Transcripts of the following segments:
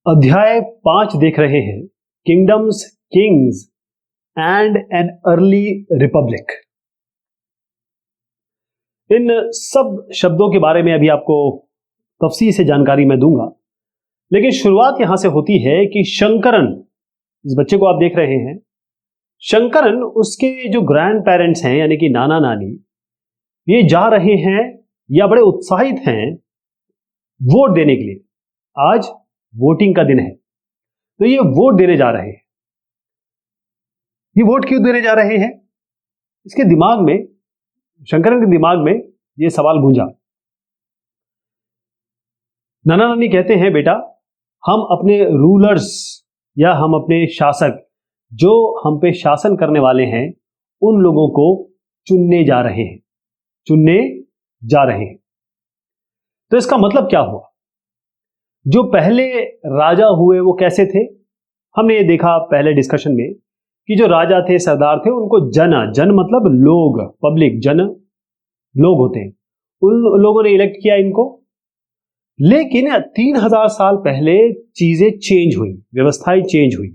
अध्याय 5 देख रहे हैं, kingdoms, kings and an early republic. इन सब शब्दों के बारे में अभी आपको तफसील से जानकारी मैं दूंगा, लेकिन शुरुआत यहां से होती है कि शंकरन, इस बच्चे को आप देख रहे हैं, शंकरन उसके जो ग्रैंड पेरेंट्स हैं यानी कि नाना नानी, ये जा रहे हैं या बड़े उत्साहित हैं वोट देने के लिए। आज वोटिंग का दिन है, तो ये वोट देने जा रहे हैं। ये वोट क्यों देने जा रहे हैं? इसके दिमाग में, शंकरन के दिमाग में ये सवाल गूंजा। नाना नानी कहते हैं, बेटा हम अपने रूलर्स या हम अपने शासक जो हम पे शासन करने वाले हैं उन लोगों को चुनने जा रहे हैं, चुनने जा रहे हैं। तो इसका मतलब क्या हुआ? जो पहले राजा हुए वो कैसे थे? हमने ये देखा पहले डिस्कशन में कि जो राजा थे, सरदार थे, उनको जन मतलब लोग, पब्लिक, जन लोग होते हैं, उन लोगों ने इलेक्ट किया इनको। लेकिन 3000 साल पहले चीजें चेंज हुई, व्यवस्थाएं चेंज हुई।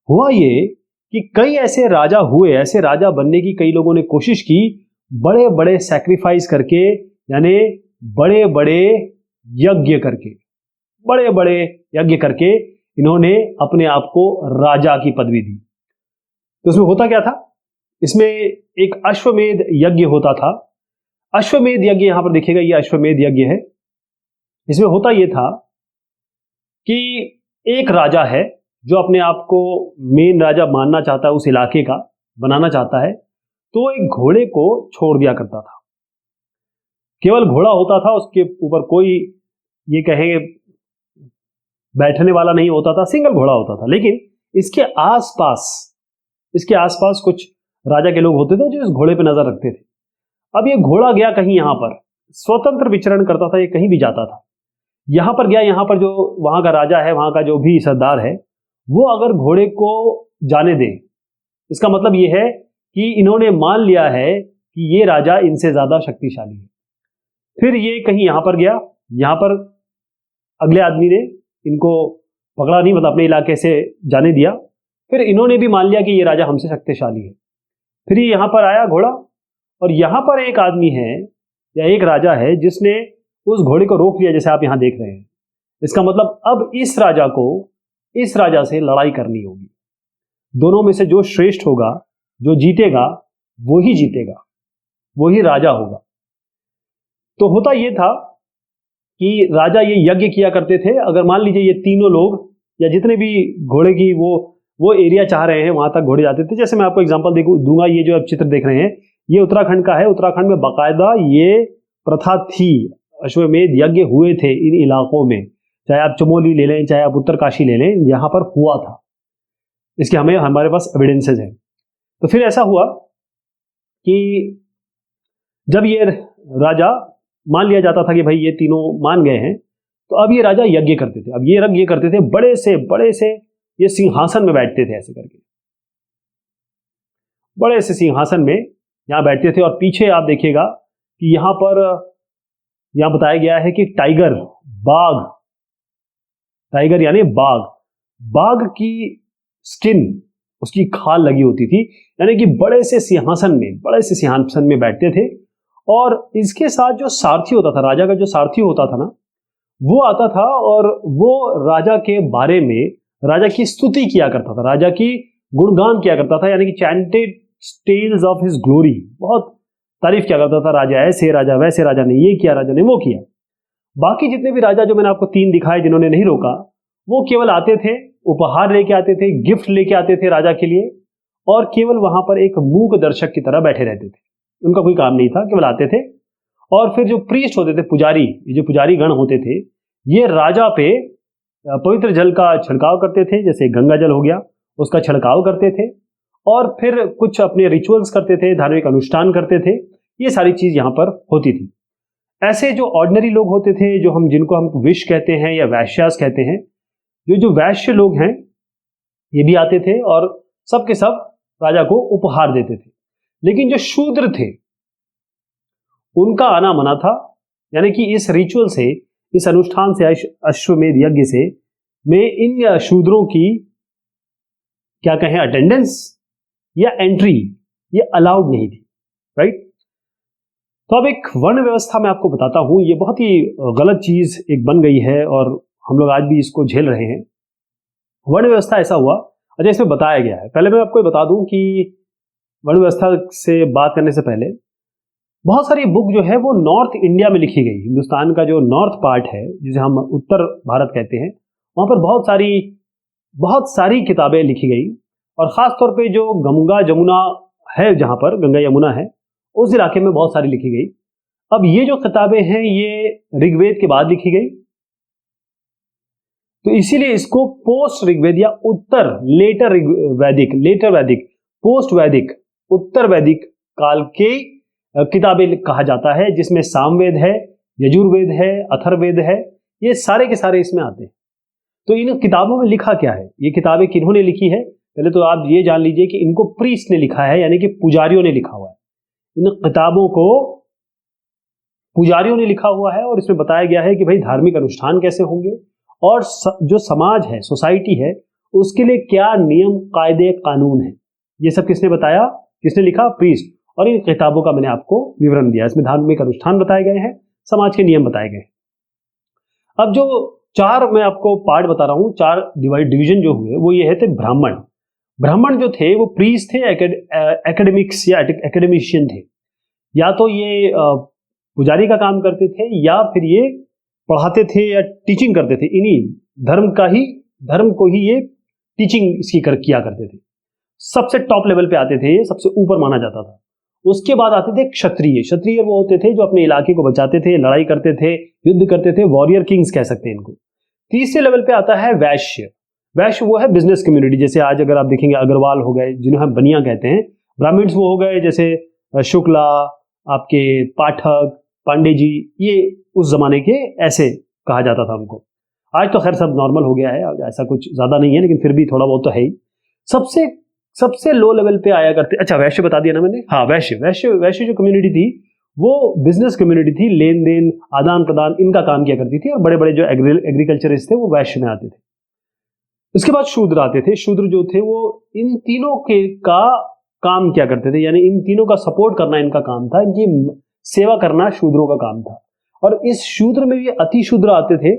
हुआ ये कि कई ऐसे राजा हुए, ऐसे राजा बनने की कई लोगों ने कोशिश की, बड़े बड़े सैक्रिफाइस करके, यानी बड़े बड़े यज्ञ करके, बड़े बड़े यज्ञ करके इन्होंने अपने आप को राजा की पदवी दी। तो इसमें होता क्या था? इसमें एक अश्वमेध यज्ञ होता था। अश्वमेध यज्ञ यहां पर देखिएगा, ये अश्वमेध यज्ञ है। इसमें होता यह था कि एक राजा है जो अपने आप को मेन राजा मानना चाहता है, उस इलाके का बनाना चाहता है, तो एक घोड़े को छोड़ दिया करता था। केवल घोड़ा होता था, उसके ऊपर कोई ये कहेंगे बैठने वाला नहीं होता था, सिंगल घोड़ा होता था। लेकिन इसके आसपास कुछ राजा के लोग होते थे जो इस घोड़े पे नजर रखते थे। अब ये घोड़ा गया कहीं, यहां पर स्वतंत्र विचरण करता था, ये कहीं भी जाता था। यहां पर गया, यहां पर जो वहां का राजा है, वहां का जो भी सरदार है, वो अगर घोड़े को जाने दे, इसका मतलब ये है कि इन्होंने मान लिया है कि ये राजा इनसे ज्यादा शक्तिशाली है। फिर ये कहीं यहां पर गया, यहां पर अगले आदमी ने इनको पकड़ा नहीं, मतलब अपने इलाके से जाने दिया। फिर इन्होंने भी मान लिया कि ये राजा हमसे शक्तिशाली है। फिर ये यहां पर आया घोड़ा, और यहां पर एक आदमी है या एक राजा है जिसने उस घोड़े को रोक लिया, जैसे आप यहां देख रहे हैं। इसका मतलब अब इस राजा को इस राजा से लड़ाई करनी होगी। दोनों में से जो श्रेष्ठ होगा, जो जीतेगा, वो ही जीतेगा, वो ही राजा होगा। तो होता यह था कि राजा ये यज्ञ किया करते थे। अगर मान लीजिए ये तीनों लोग या जितने भी घोड़े की वो एरिया चाह रहे हैं, वहां तक घोड़े जाते थे। जैसे मैं आपको एग्जांपल दूंगा, ये जो आप चित्र देख रहे हैं, ये उत्तराखंड का है। उत्तराखंड में बाकायदा ये प्रथा थी, अश्वमेध यज्ञ हुए थे इन इलाकों में। चाहे आप चमोली ले लें, चाहे आप उत्तरकाशी ले लें, यहां पर हुआ था। इसके हमारे पास एविडेंसेस हैं। तो फिर ऐसा हुआ कि जब ये राजा, मान लिया जाता था कि भाई ये तीनों मान गए हैं, तो अब ये राजा यज्ञ करते थे। अब ये यज्ञ करते थे, बड़े से ये सिंहासन में बैठते थे, ऐसे करके बड़े से सिंहासन में यहां बैठते थे। और पीछे आप देखिएगा कि यहां बताया गया है कि टाइगर यानी बाघ की स्किन, उसकी खाल लगी होती थी, यानी कि बड़े से सिंहासन में बैठते थे। और इसके साथ जो सारथी होता था, राजा का जो सारथी होता था ना, वो आता था और वो राजा के बारे में, राजा की स्तुति किया करता था, राजा की गुणगान किया करता था, यानी कि chanted tales of his glory, बहुत तारीफ किया करता था। राजा ऐसे, राजा वैसे, राजा ने ये किया, राजा ने वो किया। बाकी जितने भी राजा जो मैंने आपको 3 दिखाए जिन्होंने नहीं रोका, वो केवल आते थे, उपहार लेके आते थे, गिफ्ट लेके आते थे राजा के लिए, और केवल वहां पर एक मूक दर्शक की तरह बैठे रहते थे। उनका कोई काम नहीं था, केवल आते थे। और फिर जो प्रीस्ट होते थे, पुजारी, ये जो पुजारी गण होते थे, ये राजा पे पवित्र जल का छिड़काव करते थे। जैसे गंगा जल हो गया, उसका छिड़काव करते थे, और फिर कुछ अपने रिचुअल्स करते थे, धार्मिक अनुष्ठान करते थे। ये सारी चीज यहां पर होती थी। ऐसे जो ऑर्डिनरी लोग होते थे, जिनको हम विश कहते हैं या वैश्यास कहते हैं, जो वैश्य लोग हैं, ये भी आते थे और सबके सब राजा को उपहार देते थे। लेकिन जो शूद्र थे, उनका आना मना था, यानी कि इस रिचुअल से, इस अनुष्ठान से, अश्वमेध यज्ञ से में इन शूद्रों की क्या कहें अटेंडेंस या एंट्री ये अलाउड नहीं थी, राइट। तो अब एक वर्ण व्यवस्था मैं आपको बताता हूं, ये बहुत ही गलत चीज एक बन गई है और हम लोग आज भी इसको झेल रहे हैं। वर्ण व्यवस्था ऐसा हुआ, अच्छा इसमें बताया गया है, पहले मैं आपको बता दूं कि वर्ण व्यवस्था से बात करने से पहले बहुत सारी बुक जो है वो नॉर्थ इंडिया में लिखी गई। हिंदुस्तान का जो नॉर्थ पार्ट है जिसे हम उत्तर भारत कहते हैं, वहां पर बहुत सारी किताबें लिखी गई और खास तौर पे जो गंगा जमुना है, जहां पर गंगा यमुना है उस इलाके में बहुत सारी लिखी गई। अब ये जो किताबें हैं ये ऋग्वेद के बाद लिखी गई, तो इसीलिए इसको पोस्ट ऋग्वेद या उत्तर लेटर वैदिक पोस्ट वैदिक उत्तर वैदिक काल के किताबें कहा जाता है, जिसमें सामवेद है, यजुर्वेद है, अथर्ववेद है, ये सारे के सारे इसमें आते हैं। तो इन किताबों में लिखा क्या है, ये किताबें किन्होंने लिखी है, पहले तो आप ये जान लीजिए कि इनको प्रीस्ट ने लिखा है, यानी कि पुजारियों ने लिखा हुआ है। इन किताबों को पुजारियों ने लिखा हुआ है और इसमें बताया गया है कि भाई धार्मिक अनुष्ठान कैसे होंगे और जो समाज है, सोसाइटी है, उसके लिए क्या नियम कायदे कानून है, ये सब किसने बताया, किसने लिखा, प्रीस्ट। और इन किताबों का मैंने आपको विवरण दिया, इसमें धार्मिक अनुष्ठान बताए गए हैं, समाज के नियम बताए गए हैं। अब जो चार मैं आपको पार्ट बता रहा हूं, चार डिवीजन जो हुए वो ये है थे ब्राह्मण। ब्राह्मण जो थे वो प्रीस्ट थे, एकेडमिक्स या एकेडमिशियन थे, या तो ये पुजारी का काम करते थे या फिर ये पढ़ाते थे या टीचिंग करते थे, इन्हीं धर्म को ही ये टीचिंग इसकी किया करते थे। सबसे टॉप लेवल पे आते थे, ये सबसे ऊपर माना जाता था। उसके बाद आते थे क्षत्रिय। क्षत्रिय वो होते थे जो अपने इलाके को बचाते थे, लड़ाई करते थे, युद्ध करते थे, वॉरियर किंग्स कह सकते हैं इनको। तीसरे लेवल पे आता है वैश्य। वैश्य वो है बिजनेस कम्युनिटी, जैसे आज अगर आप देखेंगे अग्रवाल हो गए जिन्हें हम बनिया कहते हैं, ब्राह्मण्स वो हो गए जैसे शुक्ला, आपके पाठक, पांडे जी, ये उस जमाने के ऐसे कहा जाता था उनको। आज तो खैर सब नॉर्मल हो गया है, ऐसा कुछ ज्यादा नहीं है, लेकिन फिर भी थोड़ा बहुत तो है ही। सबसे लो लेवल पे आया करते, अच्छा वैश्य बता दिया ना मैंने, हाँ वैश्य जो कम्युनिटी थी वो बिजनेस कम्युनिटी थी, लेन देन आदान प्रदान इनका काम किया करती थी, और बड़े बड़े जो एग्रीकल्चरिस्ट थे वो वैश्य में आते थे। उसके बाद शूद्र आते थे। शूद्र जो थे वो इन तीनों के का काम क्या करते थे, यानी इन तीनों का सपोर्ट करना इनका काम था, इनकी सेवा करना शूद्रों का काम था। और इस शूद्र में भी अति शूद्र आते थे,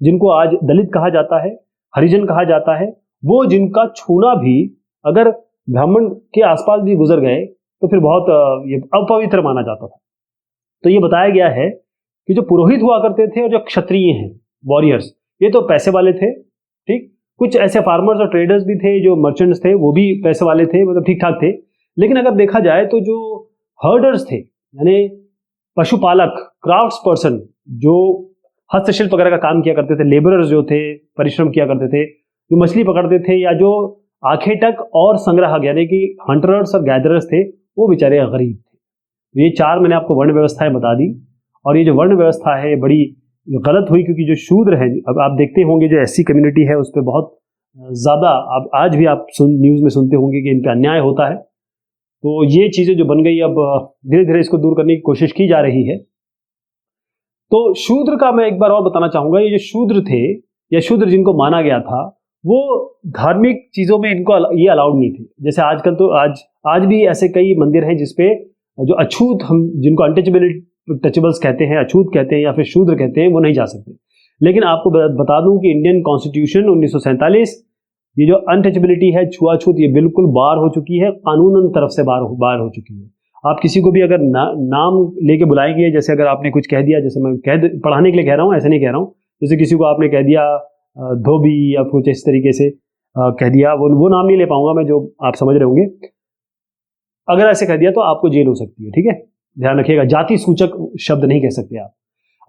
जिनको आज दलित कहा जाता है, हरिजन कहा जाता है, वो जिनका छूना भी अगर ब्राह्मण के आसपास भी गुजर गए तो फिर बहुत ये अपवित्र माना जाता था। तो ये बताया गया है कि जो पुरोहित हुआ करते थे और जो क्षत्रिय हैं, वॉरियर्स, ये तो पैसे वाले थे, ठीक। कुछ ऐसे फार्मर्स और ट्रेडर्स भी थे, जो मर्चेंट्स थे, वो भी पैसे वाले थे, मतलब ठीक ठाक थे। लेकिन अगर देखा जाए तो जो हर्डर्स थे, यानी पशुपालक, क्राफ्ट्स पर्सन, जो हस्तशिल्प वगैरह का काम किया करते थे, लेबरर्स जो थे, परिश्रम किया करते थे, जो मछली पकड़ते थे, या जो आखेटक और संग्राहक यानी कि हंटर्स और गैदरर्स थे, वो बेचारे गरीब थे। ये चार मैंने आपको वर्ण व्यवस्थाएं बता दी। और ये जो वर्ण व्यवस्था है बड़ी गलत हुई, क्योंकि जो शूद्र है, अब आप देखते होंगे जो एससी कम्युनिटी है उस पर बहुत ज़्यादा आप आज भी आप न्यूज़ में सुनते होंगे कि इन पर अन्याय होता है। तो ये चीज़ें जो बन गई, अब धीरे धीरे इसको दूर करने की कोशिश की जा रही है। तो शूद्र का मैं एक बार और बताना चाहूँगा, ये जो शूद्र थे या शूद्र जिनको माना गया था, वो धार्मिक चीज़ों में इनको ये अलाउड नहीं थे। जैसे आजकल तो आज भी ऐसे कई मंदिर हैं जिसपे जो अछूत, हम जिनको टचेबल्स कहते हैं, अछूत कहते हैं या फिर शूद्र कहते हैं, वो नहीं जा सकते। लेकिन आपको बता दूं कि इंडियन कॉन्स्टिट्यूशन 1947, ये जो अनटचेबिलिटी है, छुआछूत, ये बिल्कुल बार हो चुकी है, कानूनन तरफ से बार हो चुकी है। आप किसी को भी अगर नाम लेके बुलाएंगे, जैसे अगर आपने कुछ कह दिया, जैसे मैं पढ़ाने के लिए कह रहा हूँ, ऐसे नहीं कह रहा हूँ, जैसे किसी को आपने कह दिया धोबी या कुछ इस तरीके से कह दिया, वो नाम नहीं ले पाऊंगा मैं, जो आप समझ रहे होंगे। अगर ऐसे कह दिया तो आपको जेल हो सकती है, ठीक है, ध्यान रखिएगा। जाति सूचक शब्द नहीं कह सकते आप।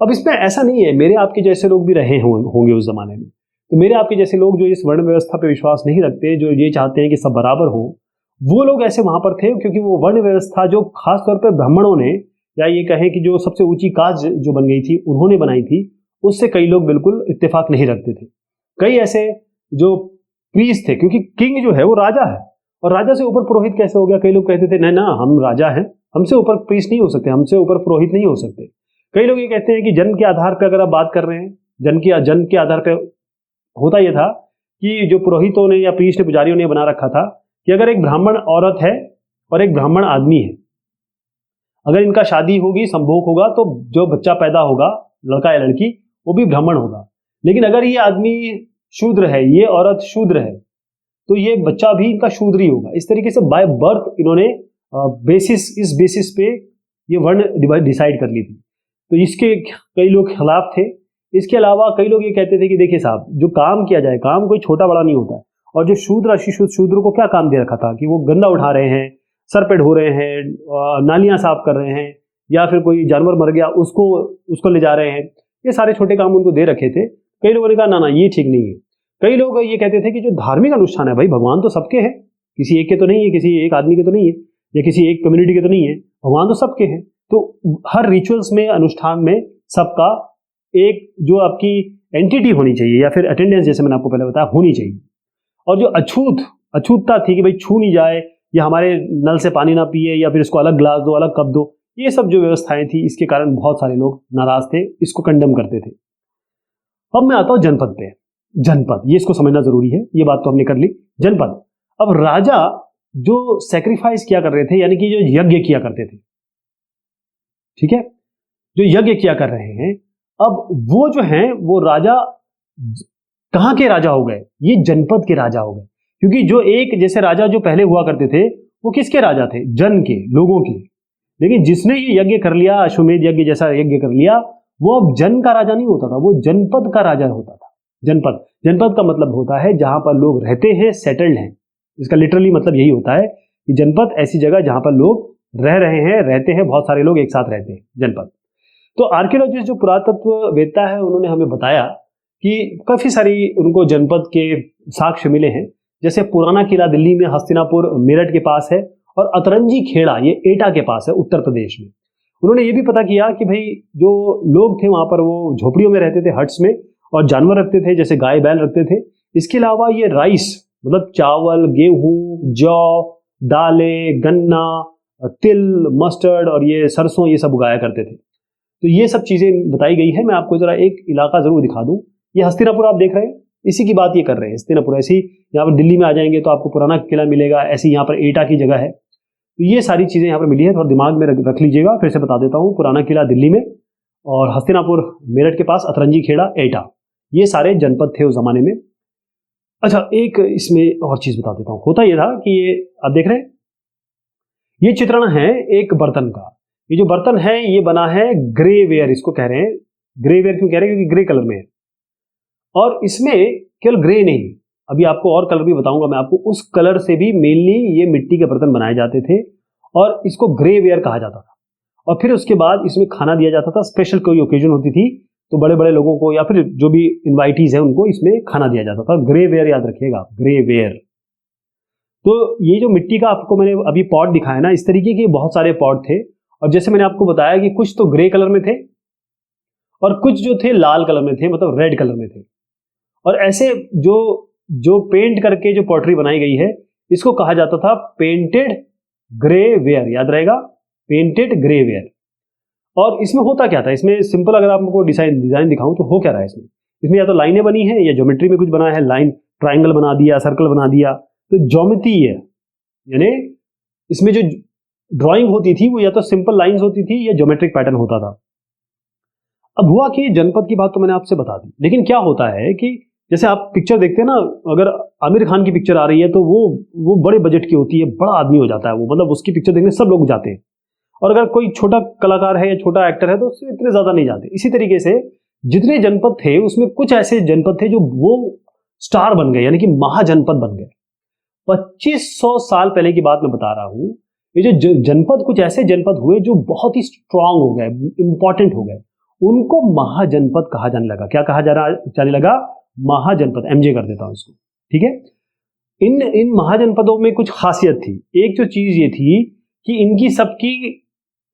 अब इसमें ऐसा नहीं है, मेरे आपके जैसे लोग भी रहे होंगे उस जमाने में, तो मेरे आपके जैसे लोग जो इस वर्ण व्यवस्था पे विश्वास नहीं रखते, जो ये चाहते हैं कि सब बराबर हो, वो लोग ऐसे वहां पर थे, क्योंकि वो वर्ण व्यवस्था जो खासतौर पर ब्राह्मणों ने, या ये कहें कि जो सबसे ऊंची कास्ट जो बन गई थी उन्होंने बनाई थी, उससे कई लोग बिल्कुल इत्तेफाक नहीं रखते थे। कई ऐसे जो प्रीस्ट थे, क्योंकि किंग जो है वो राजा है, और राजा से ऊपर पुरोहित कैसे हो गया। कई लोग कहते थे नहीं ना, हम राजा हैं, हमसे ऊपर प्रीस्ट नहीं हो सकते, हमसे ऊपर पुरोहित नहीं हो सकते। कई लोग ये कहते हैं कि जन्म के आधार पर अगर आप बात कर रहे हैं, जन्म के आधार पर होता यह था कि जो पुरोहितों ने या प्रीस्ट पुजारियों ने बना रखा था कि अगर एक ब्राह्मण औरत है और एक ब्राह्मण आदमी है, अगर इनका शादी होगी, संभोग होगा, तो जो बच्चा पैदा होगा, लड़का या लड़की, वो भी ब्राह्मण होगा। लेकिन अगर ये आदमी शूद्र है, ये औरत शूद्र है, तो ये बच्चा भी इनका शूद्र ही होगा। इस तरीके से बाय बर्थ इन्होंने इस बेसिस पे ये वर्ण डिसाइड कर ली थी। तो इसके कई लोग खिलाफ थे। इसके अलावा कई लोग ये कहते थे कि देखिए साहब, जो काम किया जाए, काम कोई छोटा बड़ा नहीं होता है। और जो शूद्र शूद्र को क्या काम दे रखा था कि वो गंदा उठा रहे हैं, सर पे ढो रहे हैं, नालियां साफ कर रहे हैं, या फिर कोई जानवर मर गया उसको ले जा रहे हैं, ये सारे छोटे काम उनको दे रखे थे। कई लोगों ने कहा ना ना, ये ठीक नहीं है। कई लोग ये कहते थे कि जो धार्मिक अनुष्ठान है भाई, भगवान तो सबके हैं, किसी एक के तो नहीं है, किसी एक आदमी के तो नहीं है, या किसी एक कम्युनिटी के तो नहीं है, भगवान तो सबके हैं। तो हर रिचुअल्स में, अनुष्ठान में सबका एक जो आपकी एंटिटी होनी चाहिए, या फिर अटेंडेंस, जैसे मैंने आपको पहले बताया, होनी चाहिए। और जो अछूतता थी कि भाई छू नहीं जाए, या हमारे नल से पानी ना पिए, या फिर इसको अलग ग्लास दो, अलग कप दो, ये सब जो व्यवस्थाएं थी, इसके कारण बहुत सारे लोग नाराज थे, इसको कंडेम करते थे। अब मैं आता हूं जनपद पे। जनपद, ये इसको समझना जरूरी है। ये बात तो हमने कर ली। जनपद, अब राजा जो सैक्रिफाइस किया कर रहे थे, यानी कि जो यज्ञ किया करते थे, ठीक है, जो यज्ञ किया कर रहे हैं, अब वो जो हैं वो राजा कहां के राजा हो गए? ये जनपद के राजा हो गए। क्योंकि जो एक जैसे राजा जो पहले हुआ करते थे, वो किसके राजा थे? जन के, लोगों के। लेकिन जिसने ये यज्ञ कर लिया, अश्वमेध यज्ञ जैसा यज्ञ कर लिया, वो अब जन का राजा नहीं होता था, वो जनपद का राजा होता था। जनपद का मतलब होता है जहां पर लोग रहते हैं, सेटल्ड हैं। इसका लिटरली मतलब यही होता है कि जनपद ऐसी जगह जहां पर लोग रह रहे हैं, रहते हैं, बहुत सारे लोग एक साथ रहते हैं, जनपद। तो आर्कियोलॉजिस्ट जो पुरातत्व वेत्ता है, उन्होंने हमें बताया कि काफी सारी उनको जनपद के साक्ष्य मिले हैं। जैसे पुराना किला दिल्ली में, हस्तिनापुर मेरठ के पास है, और अतरंजी खेड़ा ये एटा के पास है, उत्तर प्रदेश में। उन्होंने ये भी पता किया कि भाई जो लोग थे वहां पर, वो झोपड़ियों में रहते थे, हट्स में, और जानवर रखते थे, जैसे गाय बैल रखते थे। इसके अलावा ये राइस, मतलब चावल, गेहूं, जौ, दालें, गन्ना, तिल, मस्टर्ड और ये सरसों, ये सब उगाया करते थे। तो ये सब चीजें बताई गई है। मैं आपको जरा एक इलाका जरूर दिखा दूं। ये हस्तिनापुर आप देख रहे हैं, इसी की बात ये कर रहे हैं, हस्तिनापुर। ऐसी यहाँ पर दिल्ली में आ जाएंगे तो आपको पुराना किला मिलेगा, ऐसी यहाँ पर एटा की जगह है। तो ये सारी चीजें यहाँ पर मिली है, थोड़ा दिमाग में रख लीजिएगा। फिर से बता देता हूँ, पुराना किला दिल्ली में, और हस्तिनापुर मेरठ के पास, अतरंजी खेड़ा, एटा, ये सारे जनपद थे उस जमाने में। अच्छा, एक इसमें और चीज बता देता हूँ। होता यह था कि ये आप देख रहे हैं, ये चित्रण है एक बर्तन का। ये जो बर्तन है ये बना है ग्रे वेयर, इसको कह रहे हैं। ग्रे वेयर क्यों कह रहे हैं? क्योंकि ग्रे कलर में है। और इसमें केवल ग्रे नहीं, अभी आपको और कलर भी बताऊंगा मैं आपको। उस कलर से भी मेनली ये मिट्टी के बर्तन बनाए जाते थे, और इसको ग्रे वेयर कहा जाता था। और फिर उसके बाद इसमें खाना दिया जाता था। स्पेशल कोई ओकेजन होती थी तो बड़े बड़े लोगों को, या फिर जो भी इनवाइटीज है, उनको इसमें खाना दिया जाता था। ग्रे वेयर याद रखिएगा, ग्रे वेयर। तो ये जो मिट्टी का आपको मैंने अभी पॉट दिखाया ना, इस तरीके के बहुत सारे पॉट थे। और जैसे मैंने आपको बताया कि कुछ तो ग्रे कलर में थे, और कुछ जो थे लाल कलर में थे, मतलब रेड कलर में थे। और ऐसे जो पेंट करके जो पॉटरी बनाई गई है, इसको कहा जाता था पेंटेड ग्रे वेयर। याद रहेगा, पेंटेड ग्रे वेयर। और इसमें होता क्या था? इसमें सिंपल अगर आपको डिजाइन दिखाऊं तो हो क्या रहा है इसमें या तो लाइनें बनी है, या ज्योमेट्री में कुछ बना है। लाइन, ट्राइंगल बना दिया, सर्कल बना दिया, तो ज्योमेट्री है। यानी इसमें जो ड्राइंग होती थी वो या तो सिंपल लाइंस होती थी, या ज्योमेट्रिक पैटर्न होता था। अब हुआ कि जनपद की बात तो मैंने आपसे बता दी, लेकिन क्या होता है कि जैसे आप पिक्चर देखते हैं ना, अगर आमिर खान की पिक्चर आ रही है तो वो बड़े बजट की होती है, बड़ा आदमी हो जाता है वो, मतलब उसकी पिक्चर देखने सब लोग जाते हैं। और अगर कोई छोटा कलाकार है या छोटा एक्टर है तो उससे इतने ज्यादा नहीं जाते। इसी तरीके से जितने जनपद थे, उसमें कुछ ऐसे जनपद थे जो वो स्टार बन गए, यानी कि महाजनपद बन गए। 2500 साल पहले की बात मैं बता रहा हूं। ये जो जनपद, कुछ ऐसे जनपद हुए जो बहुत ही स्ट्रांग हो गए, इंपॉर्टेंट हो गए, उनको महाजनपद कहा जाने लगा। क्या कहा जाने लगा? महाजनपद। एमजे कर देता हूं इसको, ठीक है। इन महाजनपदों में कुछ खासियत थी। एक जो चीज ये थी कि इनकी सबकी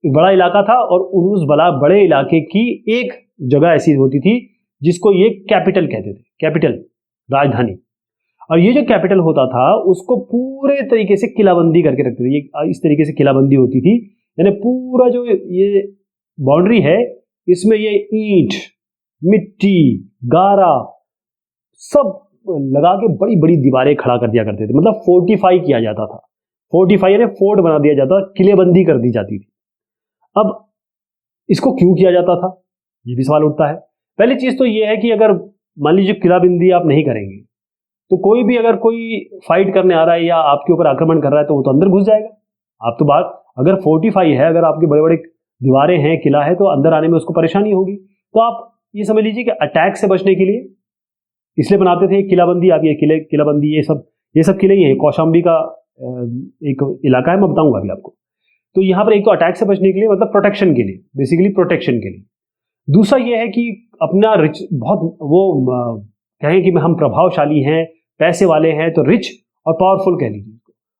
बड़ा इलाका था, और उस बड़े इलाके की एक जगह ऐसी होती थी जिसको ये कैपिटल कहते थे, कैपिटल, राजधानी। और ये जो कैपिटल होता था उसको पूरे तरीके से किलाबंदी करके रखते थे। ये इस तरीके से किलाबंदी होती थी, यानी पूरा जो ये बाउंड्री है, इसमें ये ईंट, मिट्टी, गारा, सब लगा के बड़ी बड़ी दीवारें खड़ा कर दिया करते थे, मतलब फोर्टिफाई किया जाता था। फोर्टिफाई यानी फोर्ट बना दिया जाता, किलेबंदी कर दी जाती थी। अब इसको क्यों किया जाता था, ये भी सवाल उठता है। पहली चीज तो ये है कि अगर मान लीजिए किलाबंदी आप नहीं करेंगे तो कोई भी अगर कोई फाइट करने आ रहा है या आपके ऊपर आक्रमण कर रहा है तो वो तो अंदर घुस जाएगा। आप तो बात, अगर फोर्टिफाई है, अगर आपके बड़े बड़े दीवारें हैं, किला है, तो अंदर आने में उसको परेशानी होगी। तो आप ये समझ लीजिए कि अटैक से बचने के लिए इसलिए बनाते थे किलाबंदी। आप ये किलाबंदी ये सब किले ही है। कौशाम्बी का एक इलाका है, मैं बताऊंगा अभी आपको। तो यहाँ पर एक तो अटैक से बचने के लिए, मतलब प्रोटेक्शन के लिए, बेसिकली प्रोटेक्शन के लिए। दूसरा ये है कि अपना रिच, बहुत वो कहें कि हम प्रभावशाली हैं, पैसे वाले हैं, तो रिच और पावरफुल कह लीजिए,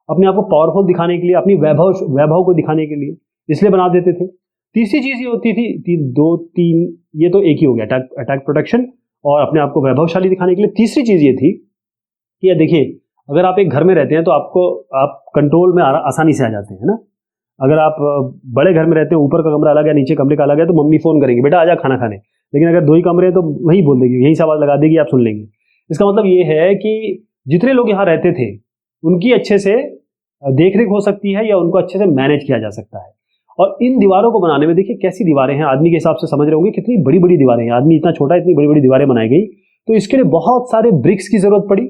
अपने आप को पावरफुल दिखाने के लिए, अपनी वैभव को दिखाने के लिए इसलिए बना देते थे। तीसरी चीज ये होती थी, तीन, ये तो एक ही हो गया, अटैक प्रोटेक्शन और अपने आप को वैभवशाली दिखाने के लिए। तीसरी चीज ये थी कि देखिए, अगर आप एक घर में रहते हैं तो आप कंट्रोल में आसानी से आ जाते हैं ना। अगर आप बड़े घर में रहते हैं, ऊपर का कमरा अलग है, नीचे कमरे का अलग है, तो मम्मी फोन करेंगे, बेटा आजा खाना खाने। लेकिन अगर दो ही कमरे हैं तो वही बोल देगी, यही सवाल लगा देगी, आप सुन लेंगे। इसका मतलब ये है कि जितने लोग यहाँ रहते थे उनकी अच्छे से देखरेख हो सकती है या उनको अच्छे से मैनेज किया जा सकता है। और इन दीवारों को बनाने में देखिए कैसी दीवारें हैं, आदमी के हिसाब से समझ रहे होंगे कितनी बड़ी बड़ी दीवारें हैं। आदमी इतना छोटा, इतनी बड़ी बड़ी दीवारें बनाई गई। तो इसके लिए बहुत सारे ब्रिक्स की जरूरत पड़ी,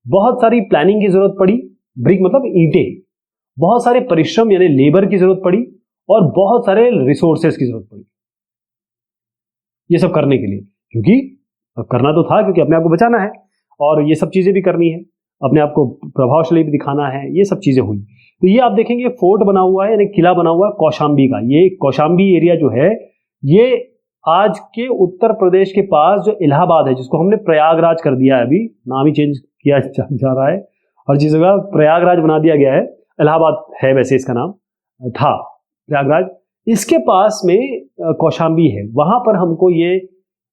बहुत सारी प्लानिंग की जरूरत पड़ी। ब्रिक मतलब ईंटें, बहुत सारे परिश्रम यानी लेबर की जरूरत पड़ी और बहुत सारे रिसोर्सेस की जरूरत पड़ी ये सब करने के लिए। क्योंकि करना तो था, क्योंकि अपने आप को बचाना है और ये सब चीजें भी करनी है, अपने आप को प्रभावशाली भी दिखाना है, ये सब चीजें हुई। तो ये आप देखेंगे फोर्ट बना हुआ है, यानी किला बना हुआ है कौशाम्बी का। ये कौशाम्बी एरिया जो है, ये आज के उत्तर प्रदेश के पास जो इलाहाबाद है, जिसको हमने प्रयागराज कर दिया है, अभी नाम ही चेंज किया जा रहा है, हर चीज का प्रयागराज बना दिया गया है। इलाहाबाद है वैसे इसका नाम, था प्रयागराज। इसके पास में कौशाम्बी है, वहां पर हमको ये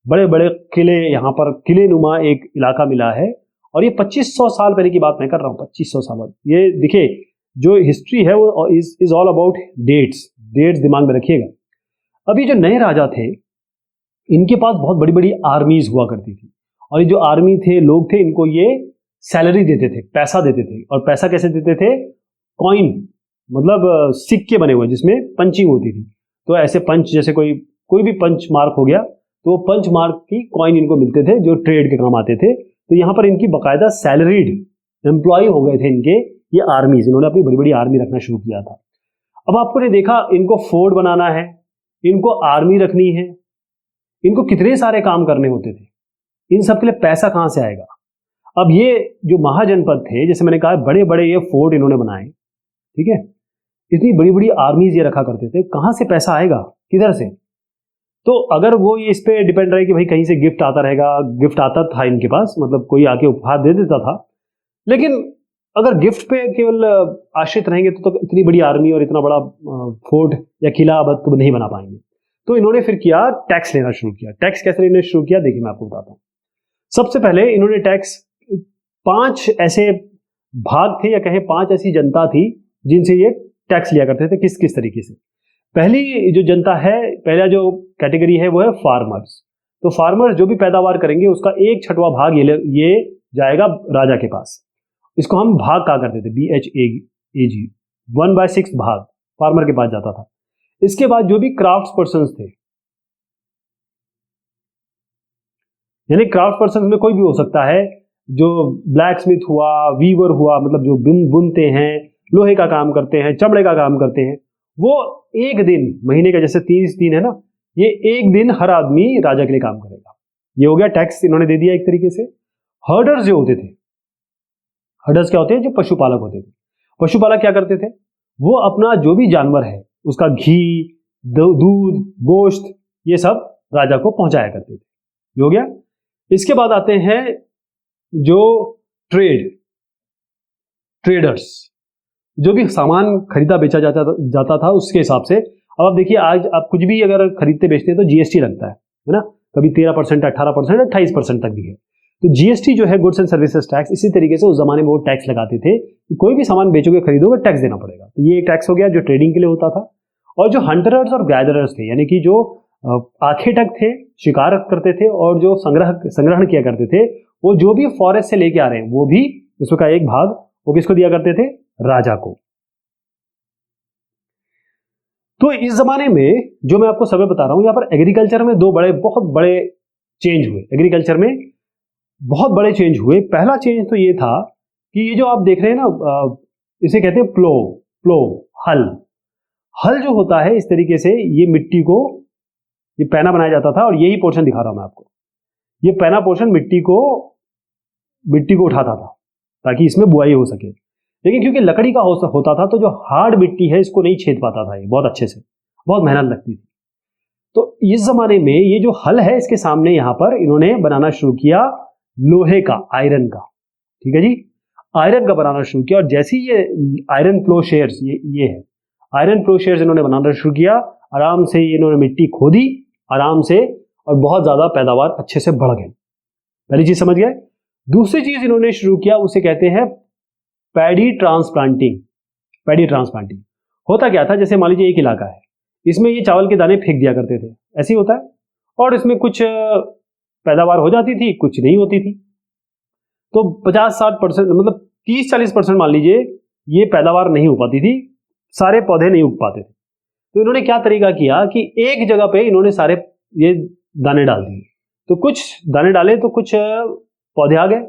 बड़े बड़े किले, यहाँ पर किले नुमा एक इलाका मिला है। और ये 2500 साल पहले की बात मैं कर रहा हूँ, 2500 साल बाद। ये देखिए, जो हिस्ट्री है वो इज ऑल अबाउट डेट्स दिमाग में रखिएगा। अभी जो नए राजा थे, इनके पास बहुत बड़ी बड़ी आर्मीज हुआ करती थी, और ये जो आर्मी थे, लोग थे, इनको ये सैलरी देते थे, पैसा देते थे। और पैसा कैसे देते थे? कॉइन, मतलब सिक्के बने हुए जिसमें पंचिंग होती थी। तो ऐसे पंच, जैसे कोई भी पंच मार्क हो गया, तो पंच मार्क की कॉइन इनको मिलते थे, जो ट्रेड के काम आते थे। तो यहाँ पर इनकी बाकायदा सैलरीड एम्प्लॉय हो गए थे इनके ये आर्मीज। इन्होंने अपनी बड़ी बड़ी आर्मी रखना शुरू किया था। अब आपको ने देखा, इनको फोर्ट बनाना है, इनको आर्मी रखनी है, इनको कितने सारे काम करने होते थे। इन सब के लिए पैसा कहां से आएगा? अब ये जो महाजनपद थे, जैसे मैंने कहा, बड़े बड़े ये फोर्ट इन्होंने बनाए, ठीक है, इतनी बड़ी बड़ी आर्मीज ये रखा करते थे, कहां से पैसा आएगा, किधर से? तो अगर वो ये इस पे डिपेंड रहे कि भाई कहीं से गिफ्ट आता रहेगा, गिफ्ट आता था इनके पास, मतलब कोई आके उपहार दे देता था। लेकिन अगर गिफ्ट पे केवल आश्रित रहेंगे तो इतनी बड़ी आर्मी और इतना बड़ा फोर्ट या किला अब तो नहीं बना पाएंगे। तो इन्होंने फिर किया, टैक्स लेना शुरू किया। टैक्स कैसे लेना शुरू किया, देखिए मैं आपको बताता हूँ। सबसे पहले इन्होंने टैक्स, 5 ऐसे भाग थे, या कहें 5 ऐसी जनता थी जिनसे ये टैक्स लिया करते थे। किस किस तरीके से? पहली जो जनता है, पहला जो कैटेगरी है वो है फार्मर्स। तो फार्मर्स जो भी पैदावार करेंगे उसका 1/6 भाग ये जाएगा राजा के पास। इसको हम भाग कहा करते थे, BHAG, 1/6 भाग फार्मर के पास जाता था। इसके बाद जो भी क्राफ्ट पर्संस थे, यानी क्राफ्ट पर्सन में कोई भी हो सकता है, जो ब्लैक स्मिथ हुआ, वीवर हुआ, मतलब जो बुनते हैं, लोहे का काम करते हैं, चमड़े का काम करते हैं, वो एक दिन महीने का, जैसे 30 दिन है ना, ये एक दिन हर आदमी राजा के लिए काम करेगा। ये हो गया टैक्स, इन्होंने दे दिया एक तरीके से। हर्डर्स जो होते थे, हर्डर्स क्या होते हैं? जो पशुपालक होते थे। पशुपालक क्या करते थे? वो अपना जो भी जानवर है उसका घी, दूध, गोश्त, ये सब राजा को पहुंचाया करते थे। ये हो गया। इसके बाद आते हैं जो ट्रेडर्स, जो भी सामान खरीदा बेचा जाता था उसके हिसाब से। अब आप देखिए, आज आप कुछ भी अगर खरीदते बेचते हैं तो जीएसटी लगता है ना, कभी 13%, 18%, 28% तक भी है। तो जीएसटी जो है, गुड्स एंड सर्विसेज टैक्स, इसी तरीके से उस जमाने में वो टैक्स लगाते थे कि कोई भी सामान बेचोगे, खरीदोगे, टैक्स देना पड़ेगा। तो ये एक टैक्स हो गया जो ट्रेडिंग के लिए होता था। और जो हंटरर्स और गैदरर्स थे, यानी कि जो आखेटक थे, शिकार करते थे, और जो संग्रहण किया करते थे वो जो भी फॉरेस्ट से लेके आ रहे हैं वो भी उसका एक भाग वो किसको दिया करते थे? राजा को। तो इस जमाने में जो मैं आपको समय बता रहा हूं, यहां पर एग्रीकल्चर में बहुत बड़े चेंज हुए। एग्रीकल्चर में बहुत बड़े चेंज हुए। पहला चेंज तो ये था कि ये जो आप देख रहे हैं ना, इसे कहते हैं प्लो, हल जो होता है इस तरीके से, ये मिट्टी को, ये पैना बनाया जाता था, और यही पोर्शन दिखा रहा हूं मैं आपको। ये पैना पोर्शन मिट्टी को उठाता था ताकि इसमें बुआई हो सके। लेकिन क्योंकि लकड़ी का होता था तो जो हार्ड मिट्टी है इसको नहीं छेद पाता था ये बहुत अच्छे से, बहुत मेहनत लगती थी। तो इस जमाने में ये जो हल है इसके सामने यहां पर इन्होंने बनाना शुरू किया लोहे का, आयरन का। ठीक है जी, आयरन का बनाना शुरू किया। और जैसे ही ये आयरन प्लोशेयर्स, ये है आयरन प्लोशेयर्स, इन्होंने बनाना शुरू किया। आराम से इन्होंने मिट्टी खोदी आराम से, और बहुत ज्यादा पैदावार अच्छे से बढ़ गई। पहली चीज समझ गए। दूसरी चीज इन्होंने शुरू किया उसे कहते हैं पैडी ट्रांसप्लांटिंग। होता क्या था, जैसे मान लीजिए एक इलाका है, इसमें ये चावल के दाने फेंक दिया करते थे, ऐसे ही होता है, और इसमें कुछ पैदावार हो जाती थी, कुछ नहीं होती थी। तो 50-60% मतलब 30-40% मान लीजिए ये पैदावार नहीं हो पाती थी, सारे पौधे नहीं उग पाते थे। तो इन्होंने क्या तरीका किया कि एक जगह पे इन्होंने सारे ये दाने डाल दिए। तो कुछ दाने डाले तो कुछ पौधे आ गए।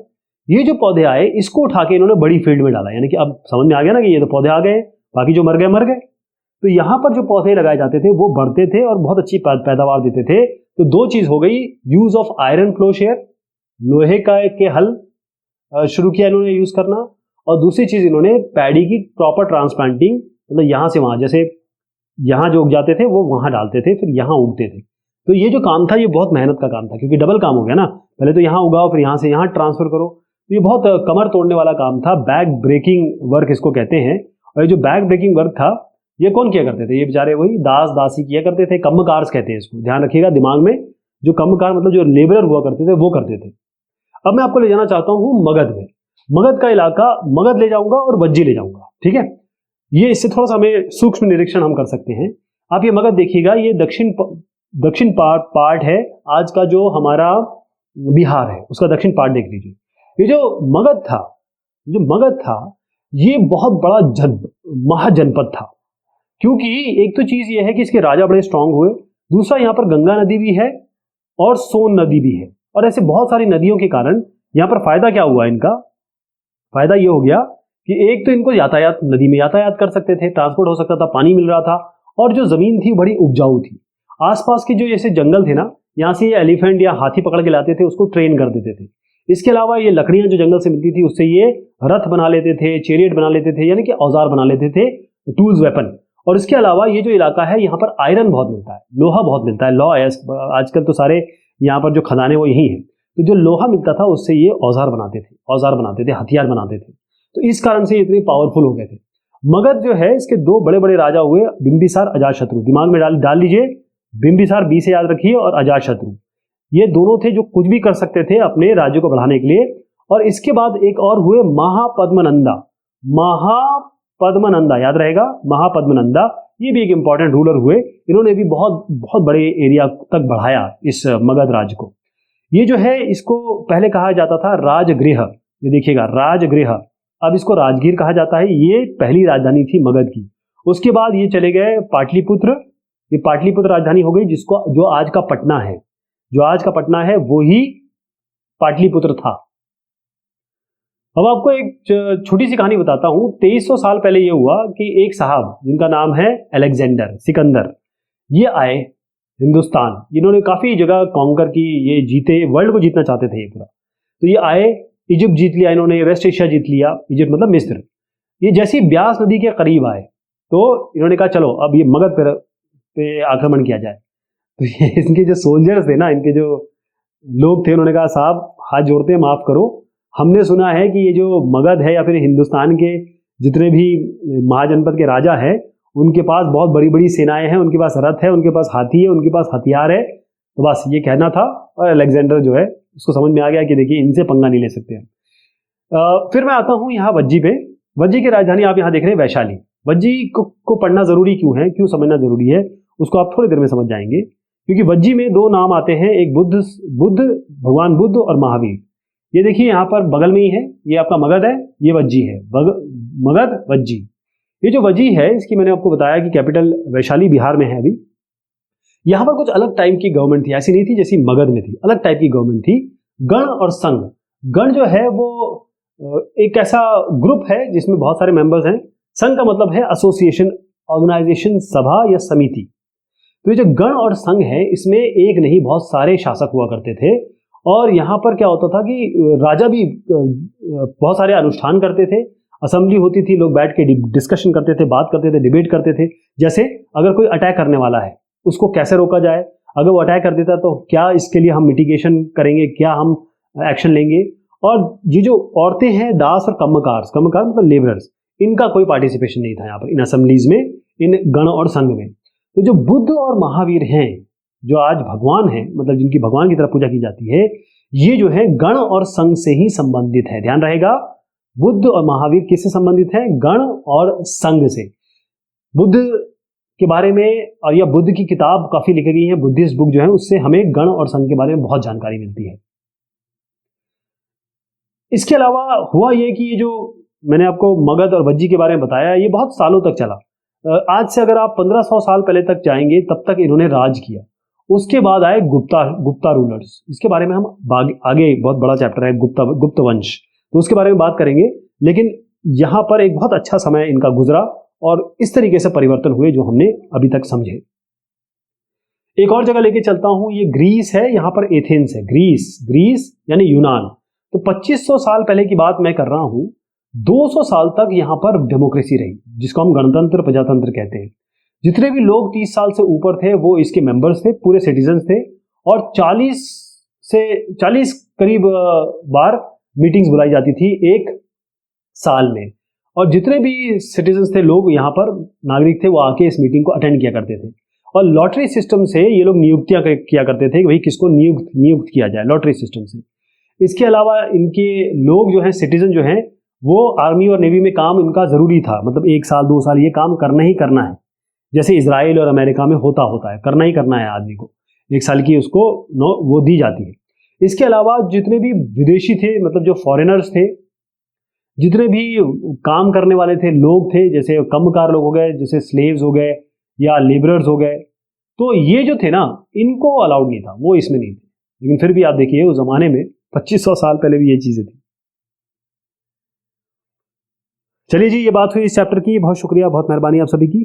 ये जो पौधे आए इसको उठा के इन्होंने बड़ी फील्ड में डाला, यानी कि अब समझ में आ गया ना कि ये तो पौधे आ गए, बाकी जो मर गए। तो यहां पर जो पौधे लगाए जाते थे वो बढ़ते थे और बहुत अच्छी पैदावार देते थे। तो दो चीज हो गई, यूज ऑफ आयरन प्लोशेयर, लोहे के हल शुरू किया इन्होंने यूज करना, और दूसरी चीज इन्होंने पैडी की प्रॉपर ट्रांसप्लांटिंग, मतलब यहां से वहां, जैसे यहां जो उग जाते थे वो वहां डालते थे, फिर यहां उगते थे। तो ये जो काम था ये बहुत मेहनत का काम था, क्योंकि डबल काम हो गया ना, पहले तो यहां उगाओ फिर यहां से यहां ट्रांसफर करो। तो ये बहुत कमर तोड़ने वाला काम था, बैक ब्रेकिंग वर्क इसको कहते हैं। और ये जो बैक ब्रेकिंग वर्क था ये कौन किया करते थे? ये बेचारे वही दास दासी किया करते थे, कम्मकार्स कहते हैं इसको, ध्यान रखिएगा दिमाग में। जो कम्मकार मतलब जो लेबरर हुआ करते थे वो करते थे। अब मैं आपको ले जाना चाहता हूं मगध में। मगध का इलाका, मगध ले जाऊंगा और वज्जी ले जाऊंगा, ठीक है। ये इससे थोड़ा सा हमें सूक्ष्म निरीक्षण हम कर सकते हैं। आप ये मगध देखिएगा, ये दक्षिण पार्ट है आज का जो हमारा बिहार है, उसका दक्षिण पार्ट देख लीजिए। ये जो मगध था ये बहुत बड़ा महाजनपद था, क्योंकि एक तो चीज ये है कि इसके राजा बड़े स्ट्रांग हुए, दूसरा यहाँ पर गंगा नदी भी है और सोन नदी भी है, और ऐसे बहुत सारी नदियों के कारण यहाँ पर फायदा क्या हुआ इनका? फायदा ये हो गया कि एक तो इनको यातायात, नदी में यातायात कर सकते थे, ट्रांसपोर्ट हो सकता था, पानी मिल रहा था, और जो जमीन थी बड़ी उपजाऊ थी। आसपास के जो जैसे जंगल थे ना, यहाँ से ये एलिफेंट या हाथी पकड़ के लाते थे, उसको ट्रेन कर देते थे। इसके अलावा ये लकड़ियां जो जंगल से मिलती थी उससे ये रथ बना लेते थे, चेरियट बना लेते थे, यानी कि औजार बना लेते थे, टूल्स, वेपन। और इसके अलावा ये जो इलाका है यहाँ पर आयरन बहुत मिलता है, लोहा बहुत मिलता है। आजकल तो सारे यहाँ पर जो खदानें वो यही है, तो जो लोहा मिलता था उससे ये औजार बनाते थे, हथियार बनाते थे। तो इस कारण से ये इतने पावरफुल हो गए थे। मगध जो है इसके दो बड़े बड़े राजा हुए, बिंबिसार, अजातशत्रु। दिमाग में डाल लीजिए, बिंबिसार बी से याद रखिए, और अजातशत्रु, ये दोनों थे जो कुछ भी कर सकते थे अपने राज्य को बढ़ाने के लिए। और इसके बाद एक और हुए महापद्मनंदा, याद रहेगा, महापद्मनंदा, ये भी एक इंपॉर्टेंट रूलर हुए। इन्होंने भी बहुत बहुत बड़े एरिया तक बढ़ाया इस मगध राज्य को। ये जो है इसको पहले कहा जाता था राजगृह, ये देखिएगा राजगृह, अब इसको राजगीर कहा जाता है। ये पहली राजधानी थी मगध की। उसके बाद ये चले गए पाटलिपुत्र, ये पाटलिपुत्र राजधानी हो गई, जिसको जो आज का पटना है, वो ही पाटलिपुत्र था। अब आपको एक छोटी सी कहानी बताता हूं। 2300 साल पहले ये हुआ कि एक साहब जिनका नाम है अलेक्जेंडर, सिकंदर, ये आए हिंदुस्तान। इन्होंने काफी जगह कॉन्कर की, ये जीते, वर्ल्ड को जीतना चाहते थे ये पूरा। तो ये आए, इजिप्ट जीत लिया इन्होंने, वेस्ट एशिया जीत लिया, इजिप्ट मतलब मिस्र। ये जैसे ब्यास नदी के करीब आए तो इन्होंने कहा चलो अब ये मगध पे आक्रमण किया जाए। तो इनके जो सोल्जर्स थे ना, इनके जो लोग थे, उन्होंने कहा साहब हाथ जोड़ते हैं, माफ करो, हमने सुना है कि ये जो मगध है या फिर हिंदुस्तान के जितने भी महाजनपद के राजा हैं उनके पास बहुत बड़ी बड़ी सेनाएं हैं, उनके पास रथ है, उनके पास हाथी है, उनके पास हथियार है। तो बस ये कहना था, और अलेक्जेंडर जो है उसको समझ में आ गया कि देखिए इनसे पंगा नहीं ले सकते हैं। फिर मैं आता हूँ यहाँ वज्जी पे। वज्जी की राजधानी आप यहाँ देख रहे हैं वैशाली। वज्जी को पढ़ना जरूरी क्यों है, क्यों समझना जरूरी है, उसको आप थोड़ी देर में समझ जाएंगे। क्योंकि वज्जी में दो नाम आते हैं, एक बुद्ध भगवान बुद्ध और महावीर। ये देखिए यहाँ पर बगल में ही है, ये आपका मगध है, ये वज्जी है, मगध वज्जी। ये जो वज्जी है इसकी मैंने आपको बताया कि कैपिटल वैशाली बिहार में है अभी। यहाँ पर कुछ अलग टाइप की गवर्नमेंट थी, ऐसी नहीं थी जैसी मगध में थी, अलग टाइप की गवर्नमेंट थी। गण और संघ, गण जो है वो एक ऐसा ग्रुप है जिसमें बहुत सारे मेंबर्स हैं। संघ का मतलब है एसोसिएशन, ऑर्गेनाइजेशन, सभा या समिति। तो ये जो गण और संघ है इसमें एक नहीं बहुत सारे शासक हुआ करते थे। और यहाँ पर क्या होता था कि राजा भी बहुत सारे अनुष्ठान करते थे, असेंबली होती थी, लोग बैठ के डिस्कशन करते थे, बात करते थे, डिबेट करते थे। जैसे अगर कोई अटैक करने वाला है उसको कैसे रोका जाए, अगर वो अटैक कर देता तो क्या इसके लिए हम मिटिगेशन करेंगे, क्या हम एक्शन लेंगे। और ये जो औरतें हैं दास और कम्मकार मतलब लेबरर्स, इनका कोई पार्टिसिपेशन नहीं था यहाँ पर इन असेंबलीज में, इन गण और संघ में। तो जो बुद्ध और महावीर हैं जो आज भगवान हैं, मतलब जिनकी भगवान की तरह पूजा की जाती है, ये जो है गण और संघ से ही संबंधित है। ध्यान रहेगा, बुद्ध और महावीर किससे संबंधित है? गण और संघ से। बुद्ध के बारे में और या बुद्ध की किताब काफी लिखी गई है, बुद्धिस्ट बुक जो है, उससे हमें गण और संघ के बारे में बहुत जानकारी मिलती है। इसके अलावा हुआ ये कि ये जो मैंने आपको मगध और वज्जी के बारे में बताया, ये बहुत सालों तक चला। आज से अगर आप 1500 साल पहले तक जाएंगे तब तक इन्होंने राज किया। उसके बाद आए गुप्ता रूलर्स। इसके बारे में हम आगे बहुत बड़ा चैप्टर है गुप्त वंश, तो उसके बारे में बात करेंगे। लेकिन यहाँ पर एक बहुत अच्छा समय इनका गुजरा और इस तरीके से परिवर्तन हुए जो हमने अभी तक समझे। एक और जगह लेके चलता हूं, ये ग्रीस है, यहाँ पर एथेंस है। ग्रीस यानी यूनान। तो 2500 साल पहले की बात मैं कर रहा हूं। 200 साल तक यहाँ पर डेमोक्रेसी रही, जिसको हम गणतंत्र प्रजातंत्र कहते हैं। जितने भी लोग 30 साल से ऊपर थे वो इसके मेंबर्स थे, पूरे सिटीजन्स थे। और 40 करीब बार मीटिंग्स बुलाई जाती थी एक साल में। और जितने भी सिटीजन्स थे, लोग यहाँ पर नागरिक थे, वो आके इस मीटिंग को अटेंड किया करते थे। और लॉटरी सिस्टम से ये लोग नियुक्तियां किया करते थे कि भाई किसको नियुक्त किया जाए, लॉटरी सिस्टम से। इसके अलावा इनके लोग जो हैं, सिटीजन जो हैं, वो आर्मी और नेवी में काम इनका जरूरी था, मतलब 1 साल 2 साल ये काम करना ही करना है। जैसे इजराइल और अमेरिका में होता है, करना ही करना है आदमी को, 1 साल की उसको वो दी जाती है। इसके अलावा जितने भी विदेशी थे, मतलब जो फॉरेनर्स थे, जितने भी काम करने वाले थे, लोग थे, जैसे कमकार लोग हो गए, जैसे स्लेव्स हो गए या लेबरर्स हो गए, तो ये जो थे ना, इनको अलाउड नहीं था, वो इसमें नहीं थे। लेकिन फिर भी आप देखिए उस जमाने में 2500 साल पहले भी ये चीजें थी। चलिए जी, ये बात हुई इस चैप्टर की। बहुत शुक्रिया, बहुत मेहरबानी आप सभी की।